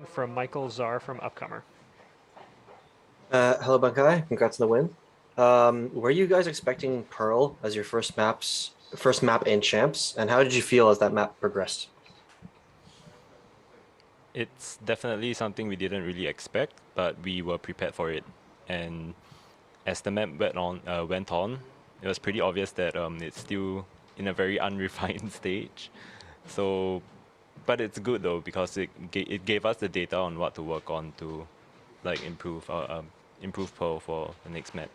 From Michael Czar from Upcomer. Hello, Bankai. Congrats on the win. Were you guys expecting Pearl as your first map in Champs, and how did you feel as that map progressed? It's definitely something we didn't really expect, but we were prepared for it. And as the map went on, it was pretty obvious that it's still in a very unrefined stage. So, but it's good though because it gave us the data on what to work on to like improve Pearl for the next map.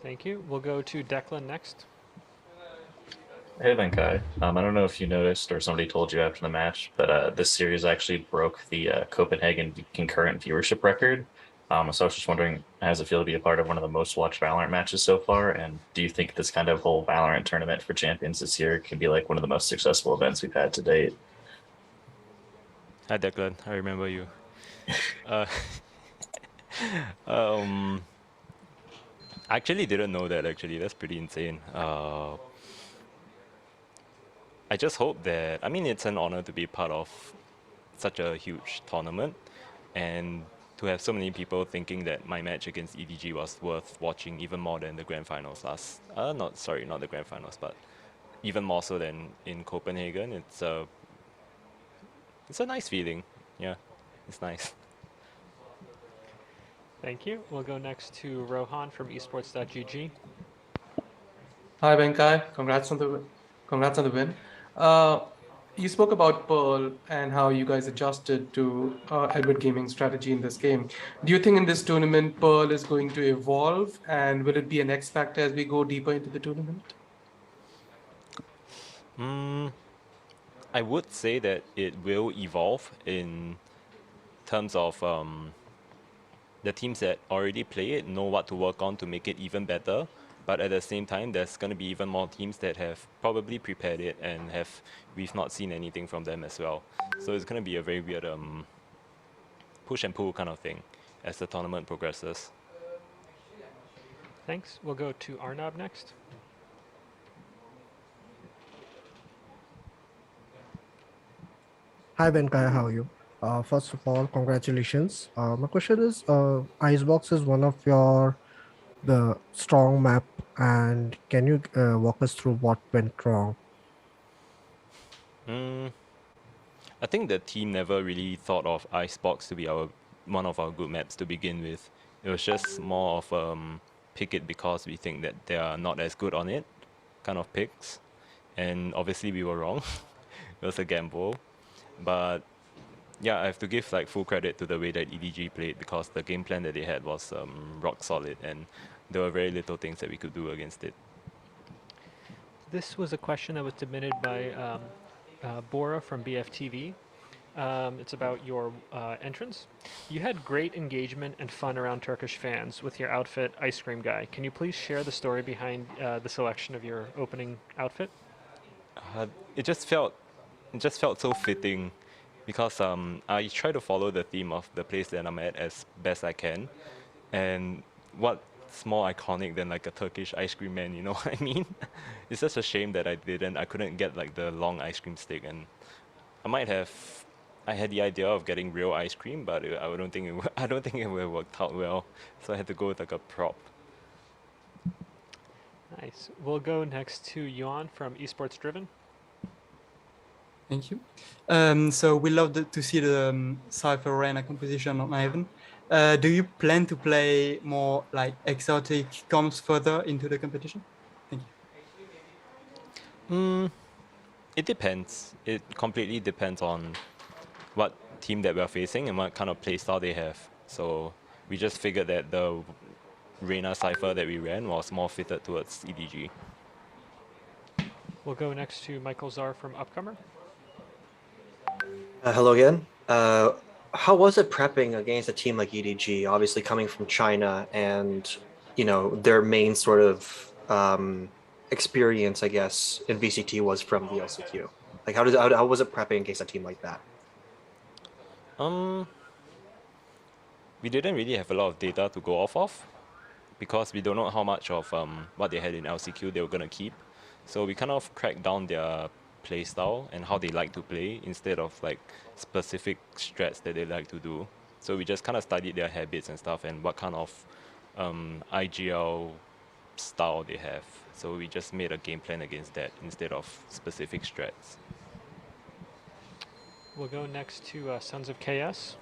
Thank you. We'll go to Declan next. Hey Venkai. I don't know if you noticed or somebody told you after the match, but this series actually broke the Copenhagen concurrent viewership record. So I was just wondering, how does it feel to be a part of one of the most watched Valorant matches so far? And do you think this kind of whole Valorant tournament for champions this year can be like one of the most successful events we've had to date? Hi Declan, I remember you. uh, um, I actually didn't know that actually. That's pretty insane. I just hope that, I mean, it's an honor to be part of such a huge tournament and to have so many people thinking that my match against EDG was worth watching even more than the grand finals not the grand finals, but even more so than in Copenhagen. It's a nice feeling. Yeah, it's nice. Thank you. We'll go next to Rohan from esports.gg. Hi, Venkai. Congrats on the win. You spoke about Pearl and how you guys adjusted to Edward Gaming strategy in this game. Do you think in this tournament Pearl is going to evolve, and will it be an X factor as we go deeper into the tournament? I would say that it will evolve in terms of the teams that already play it know what to work on to make it even better. But at the same time, there's going to be even more teams that have probably prepared it and we've not seen anything from them as well. So it's going to be a very weird push and pull kind of thing as the tournament progresses. Thanks. We'll go to Arnab next. Hi Venkai, how are you? First of all, congratulations. My question is, Icebox is one of the strong map, and can you walk us through what went wrong? I think the team never really thought of Icebox to be one of our good maps to begin with. It was just more of pick it because we think that they are not as good on it kind of picks. And obviously we were wrong. It was a gamble. But yeah, I have to give like full credit to the way that EDG played because the game plan that they had was rock solid and there were very little things that we could do against it. This was a question that was submitted by Bora from BFTV. It's about your entrance. You had great engagement and fun around Turkish fans with your outfit, Ice Cream Guy. Can you please share the story behind the selection of your opening outfit? It just felt so fitting because I try to follow the theme of the place that I'm at as best I can, and what's more iconic than like a Turkish ice cream man, you know what I mean? It's just a shame that I couldn't get like the long ice cream stick, and I had the idea of getting real ice cream, but I don't think it would have worked out well, so I had to go with like a prop. Nice. We'll go next to Yuan from Esports Driven. Thank you. So we love to see the Cypher Arena composition on Ivan. Do you plan to play more like exotic comps further into the competition? Thank you. It depends. It completely depends on what team that we're facing and what kind of playstyle they have. So we just figured that the Reyna Cypher that we ran was more fitted towards EDG. We'll go next to Michael Czar from Upcomer. Hello again. How was it prepping against a team like EDG, obviously coming from China and, their main sort of experience, I guess, in VCT was from the LCQ? Like, how was it prepping against a team like that? We didn't really have a lot of data to go off of because we don't know how much of what they had in LCQ they were going to keep. So we kind of cracked down their play style and how they like to play instead of like specific strats that they like to do. So we just kind of studied their habits and stuff and what kind of IGL style they have. So we just made a game plan against that instead of specific strats. We'll go next to Sons of KS.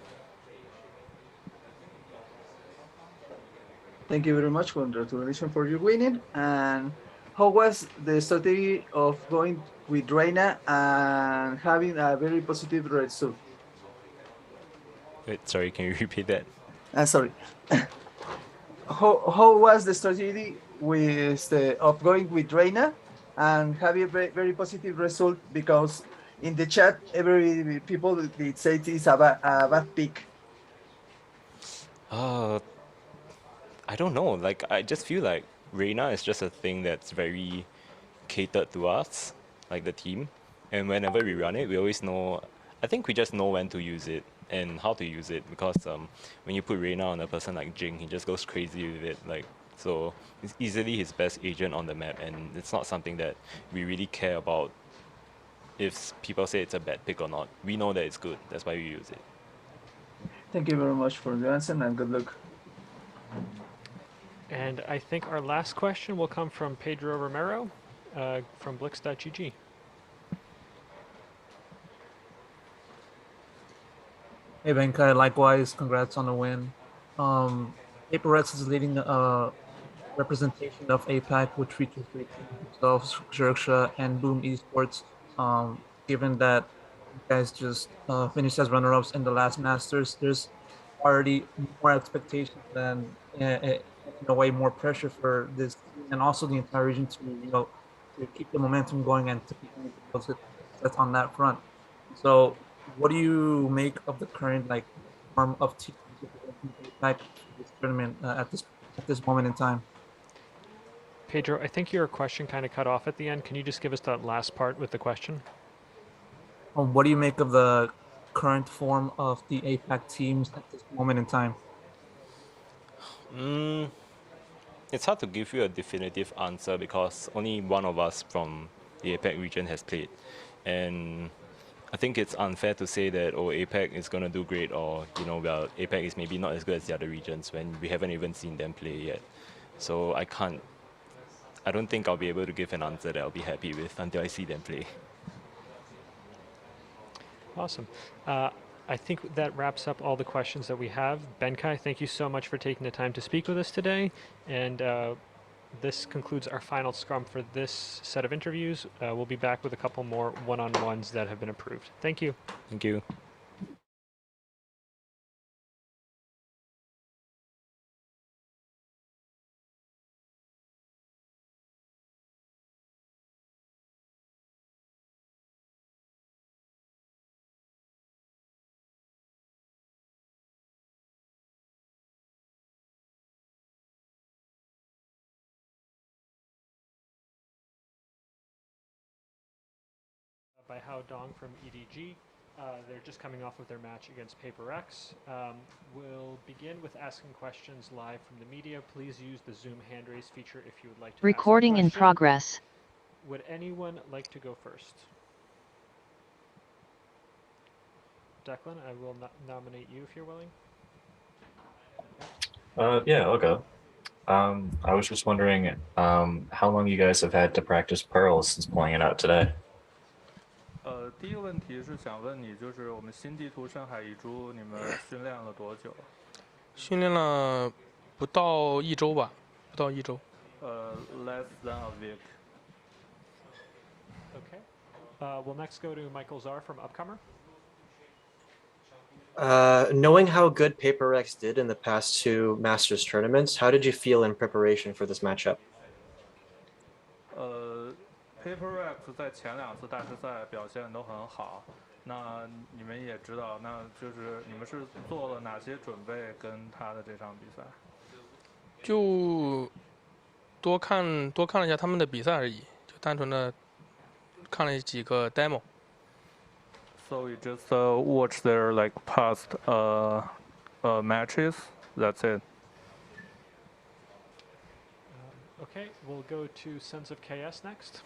Thank you very much. Congratulations for your winning. And how was the strategy of going with Reina and having a very positive result? Wait, sorry, can you repeat that? Sorry. How was the strategy of going with Reina and having a very, very positive result? Because in the chat, every people they say it is a bad pick. I don't know. Like, I just feel like Reina is just a thing that's very catered to us, like the team. And whenever we run it, we always know. I think we just know when to use it and how to use it because when you put Reina on a person like Jing, he just goes crazy with it. Like, so it's easily his best agent on the map, and it's not something that we really care about. If people say it's a bad pick or not, we know that it's good. That's why we use it. Thank you very much for the answer and good luck. And I think our last question will come from Pedro Romero from Blix.gg. Hey Benkai, likewise, congrats on the win. Paper Rex is leading representation of APAC, which features great teams themselves, Zergsha and Boom Esports. Given that you guys just finished as runner-ups in the last Masters, there's already more expectations than in a way more pressure for this team and also the entire region to to keep the momentum going and to continue to post it that's on that front. So what do you make of the current like form of teams like this tournament at this moment in time? Pedro, I think your question kind of cut off at the end. Can you just give us that last part with the question? What do you make of the current form of the APAC teams at this moment in time? It's hard to give you a definitive answer because only one of us from the APAC region has played. And I think it's unfair to say that, oh, APAC is going to do great or, well, APAC is maybe not as good as the other regions when we haven't even seen them play yet. So I don't think I'll be able to give an answer that I'll be happy with until I see them play. Awesome. I think that wraps up all the questions that we have. Benkai, thank you so much for taking the time to speak with us today. And this concludes our final scrum for this set of interviews. We'll be back with a couple more one-on-ones that have been approved. Thank you. Thank you. By Hao Dong from EDG. They're just coming off of their match against Paper X. We'll begin with asking questions live from the media. Please use the Zoom hand raise feature if you would like to Recording ask a in question. progress. Would anyone like to go first? Declan, I will nominate you if you're willing. Yeah, I'll go. I was just wondering how long you guys have had to practice Pearls since pulling it out today. 第一个问题是想问你，就是我们新地图深海遗珠，你们训练了多久？训练了不到一周吧，不到一周。Less than a week. Okay. We'll next go to Michael Czar from Upcomer. Knowing how good Paper Rex did in the past two Masters tournaments, how did you feel in preparation for this matchup? Paper Rex 在前两次大师赛表现都很好，那你们也知道，那就是你们是做了哪些准备跟他的这场比赛？就多看了一下他们的比赛而已，就单纯的看了几个 demo。 So you just watch their like past matches. That's it. Okay, we'll go to Sons of KS next.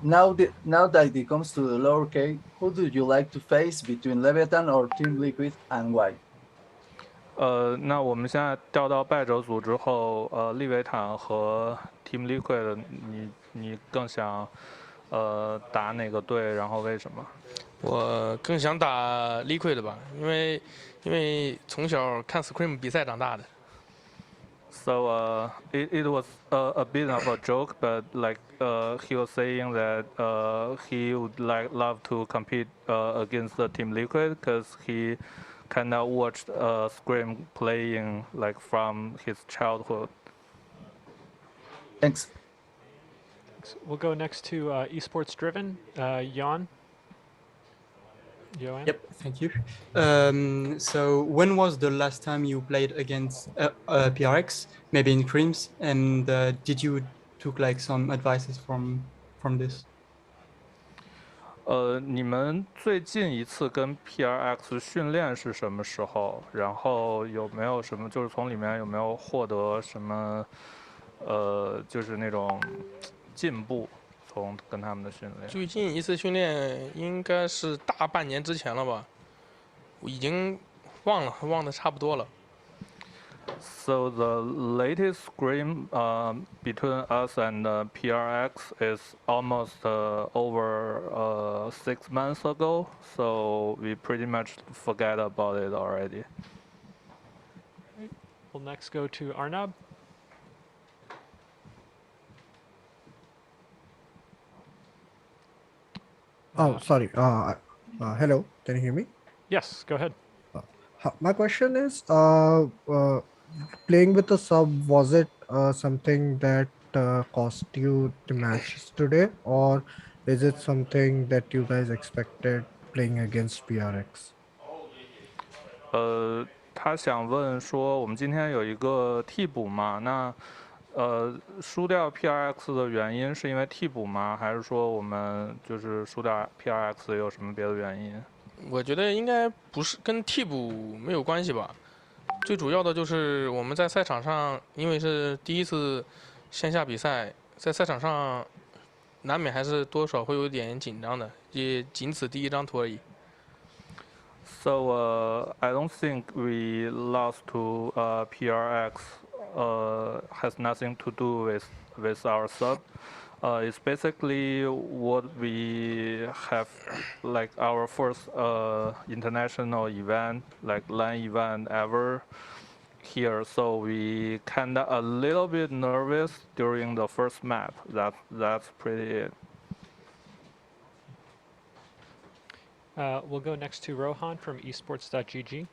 Now that it comes to the lower K, who do you like to face between Leviathan or Team Liquid, and why? 那我们现在调到败者组之后，利维坦和 Team Liquid，你更想打哪个队？然后为什么？我更想打 Liquid 吧，因为从小看 Scream 比赛长大的。So it was a bit of a joke, but like he was saying that he would love to compete against the Team Liquid because he kind of watched Scream playing like from his childhood. Thanks. We'll go next to esports driven, Jan. Joanne? Yep, thank you. So when was the last time you played against PRX, maybe in Creams, and did you took like some advices from this? 你们最近一次跟 PRX 训练是什么时候？然后有没有什么，就是从里面有没有获得什么，就是那种进步？从跟他们的训练。最近一次训练应该是大半年之前了吧，我已经忘得差不多了。So the latest scrim between us and PRX is almost over 6 months ago. So we pretty much forget about it already. We'll next go to Arnab. Oh, sorry. Hello. Can you hear me? Yes, go ahead. My question is, playing with a sub, was it something that cost you the matches today, or is it something that you guys expected playing against PRX? 他想问说，我们今天有一个替补嘛？那输掉 PRX 的原因是因为替补吗？还是说我们就是输掉 PRX 有什么别的原因？我觉得应该不是跟替补没有关系吧。最主要的就是我们在赛场上，因为是第一次线下比赛，在赛场上难免还是多少会有点紧张的，也仅此第一张图而已。So I don't think we lost to PRX. Has nothing to do with our sub. It's basically what we have, like our first international event, like LAN event ever here. So we kinda a little bit nervous during the first map. That's pretty it. We'll go next to Rohan from esports.gg.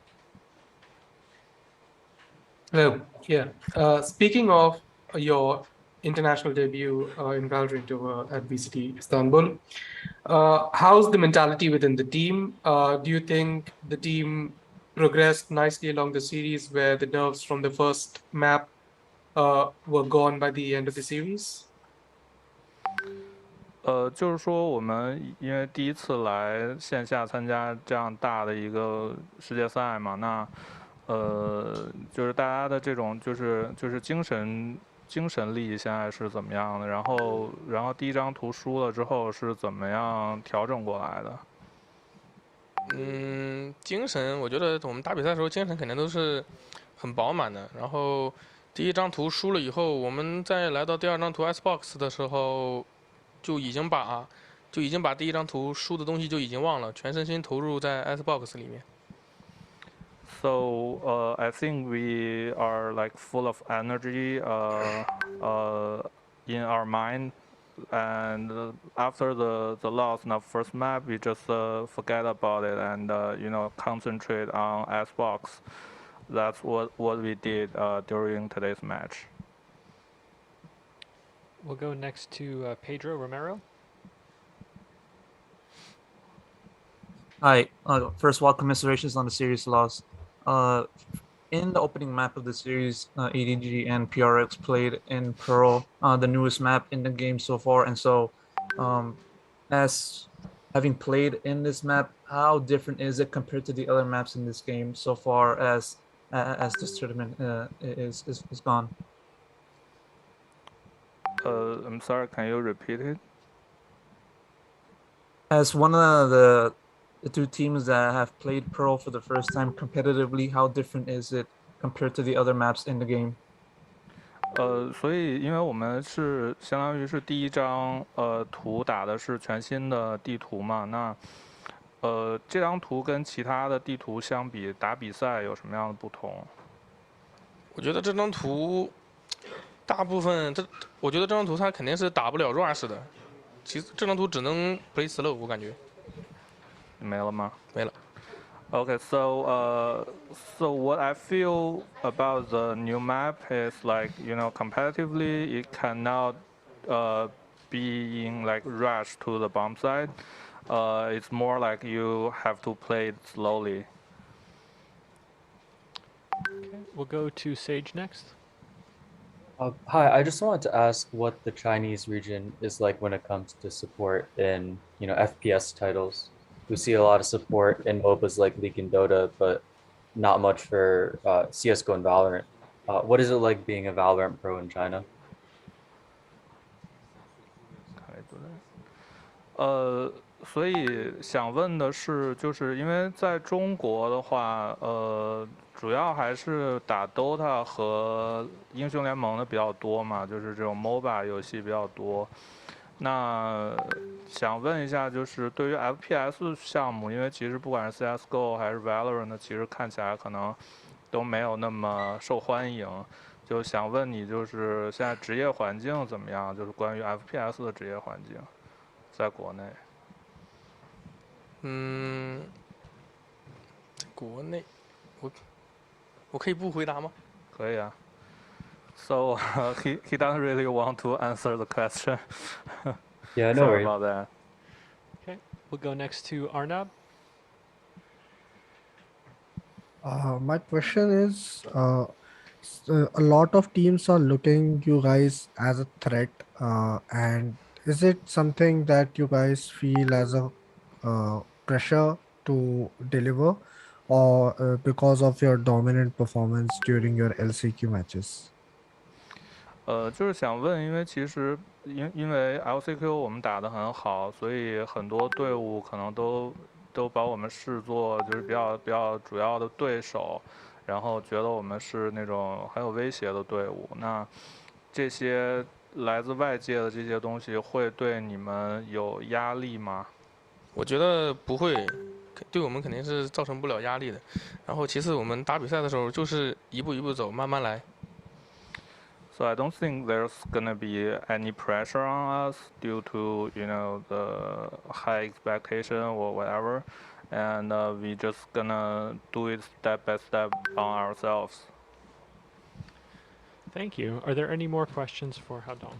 Hello. Yeah. Speaking of your international debut in Valorant at VCT Istanbul, how's the mentality within the team? Do you think the team progressed nicely along the series where the nerves from the first map were gone by the end of the series? 就是说我们因为第一次来线下参加这样大的一个世界赛嘛，那就是大家的这种就是精神力现在是怎么样的？然后第一张图输了之后是怎么样调整过来的？精神，我觉得我们打比赛的时候精神肯定都是很饱满的。然后第一张图输了以后，我们在来到第二张图 Xbox 的时候，就已经把第一张图输的东西就已经忘了，全身心投入在 Xbox 里面。So I think we are like full of energy in our mind, and after the loss in the first map, we just forget about it and concentrate on Xbox. That's what we did during today's match. We'll go next to Pedro Romero. Hi. First of all, commiserations on the series loss. In the opening map of the series, EDG and PRX played in Pearl, the newest map in the game so far. And so, as having played in this map, how different is it compared to the other maps in this game so far as this tournament is gone? I'm sorry, can you repeat it? As one of the two teams that have played Pearl for the first time competitively, how different is it compared to the other maps in the game? 所以因为我们是相当于是第一张图打的是全新的地图嘛，那这张图跟其他的地图相比，打比赛有什么样的不同？我觉得这张图大部分我觉得这张图它肯定是打不了 rush 的，其实这张图只能 play slow， 我感觉。没了吗？没了。Okay, so what I feel about the new map is like, competitively it cannot be in like rush to the bomb side. It's more like you have to play it slowly. Okay, we'll go to Sage next. Hi, I just wanted to ask what the Chinese region is like when it comes to support in, FPS titles. We see a lot of support in MOBAs like League and Dota, but not much for CS:GO and Valorant. What is it like being a Valorant pro in China? 所以想问的是，就是因为在中国的话，主要还是打 DOTA 和英雄联盟的比较多嘛，就是这种 MOBA 游戏比较多。那想问一下，就是对于 FPS 项目，因为其实不管是 CS:GO 还是 Valorant，其实看起来可能都没有那么受欢迎。就想问你，就是现在职业环境怎么样？就是关于 FPS 的职业环境，在国内。在国内，我可以不回答吗？可以啊。So he doesn't really want to answer the question. Yeah, no Sorry worries. about that. Okay, we'll go next to Arnab. My question is, a lot of teams are looking you guys as a threat, and is it something that you guys feel as a pressure to deliver, or because of your dominant performance during your LCQ matches? 就是想问，因为其实因为 LCQ 我们打得很好，所以很多队伍可能都把我们视作就是比较主要的对手，然后觉得我们是那种很有威胁的队伍。那这些来自外界的这些东西会对你们有压力吗？我觉得不会，对我们肯定是造成不了压力的。然后其次，我们打比赛的时候就是一步一步走，慢慢来。So I don't think there's gonna be any pressure on us due to the high expectation or whatever, and we just gonna do it step by step on ourselves. Thank you. Are there any more questions for Hadong?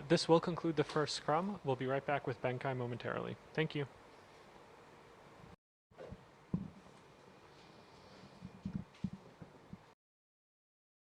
This will conclude the first scrum. We'll be right back with Benkai momentarily. Thank you.